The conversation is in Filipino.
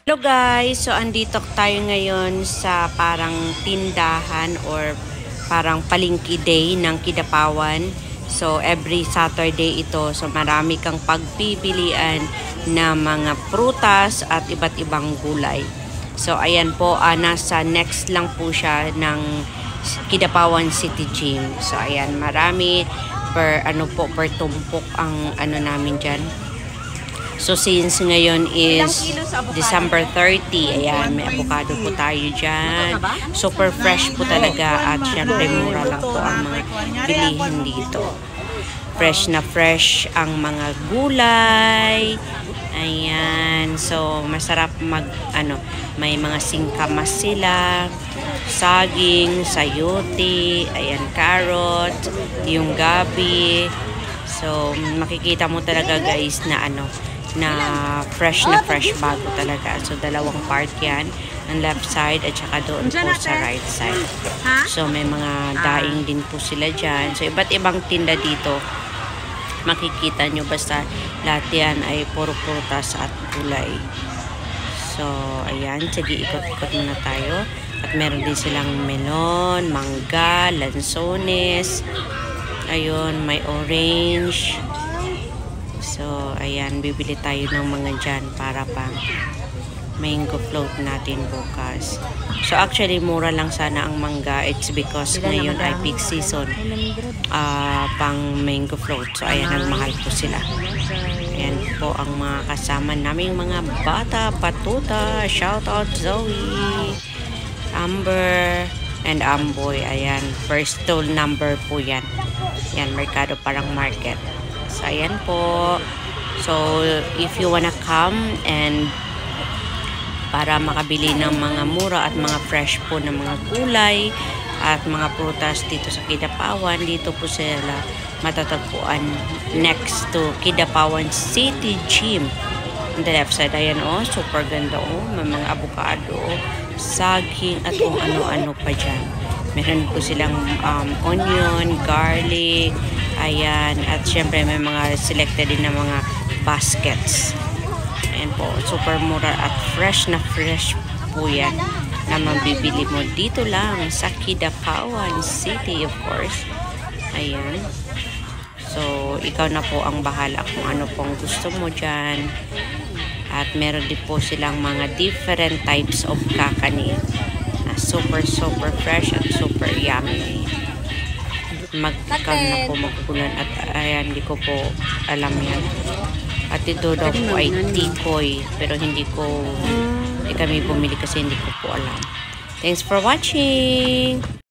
Hello guys! So andito tayo ngayon sa parang tindahan or parang palengke day ng Kidapawan. So every Saturday ito. So marami kang pagpipilian na mga prutas at iba't ibang gulay. So ayan po, nasa next lang po siya ng Kidapawan City Gym. So ayan, marami per tumpok ang namin dyan. So since ngayon is December 30, ayan, may avocado po tayo dyan. Super fresh po talaga at syempre mura lang po ang mga bilihin dito. Fresh na fresh ang mga gulay. Ayan, so masarap may mga singkamas sila, saging, sayote, ayan, carrot, yung gabi. So makikita mo talaga guys na fresh bago talaga. So dalawang part yan, ang left side at saka doon po sa right side. So may mga daing din po sila dyan. So iba't ibang tinda dito makikita nyo, basta lahat yan ay puro prutas at gulay. So ayan, sige, ikot-ikot muna tayo. At meron din silang melon, mangga, lansones, ayun, may orange. So, ayan, bibili tayo ng mga dyan para pang mango float natin bukas. So, actually, mura lang sana ang mangga. It's because ngayon ay peak season pang mango float. So, ayan, ang mahal po sila. Ayan po ang mga kasama naming mga bata, patuta. Shout out Zoe, Amber, and Amboy. Ayan, first stall number po yan. Yan, Mercado Parang Market. So, ayan po. So, if you wanna come and para makabili ng mga mura at mga fresh po ng mga gulay at mga prutas dito sa Kidapawan, dito po sila matatagpuan next to Kidapawan City Gym. On the left side, ayan super ganda may mga avocado, saging at kung ano-ano pa dyan. Meron po silang onion, garlic, ayan, at syempre may mga selected din na mga baskets. Ayan po, super mura at fresh na fresh po yan na mabibili mo dito lang sa Kidapawan City, of course. Ayan. So, ikaw na po ang bahala kung ano pong gusto mo dyan. At meron din po silang mga different types of kakanin na super fresh at super yummy. Magkano na po magugulan at ayan, hindi ko po alam yan. At ito daw po ay tikoy, pero hindi kami bumili kasi hindi ko po alam. Thanks for watching!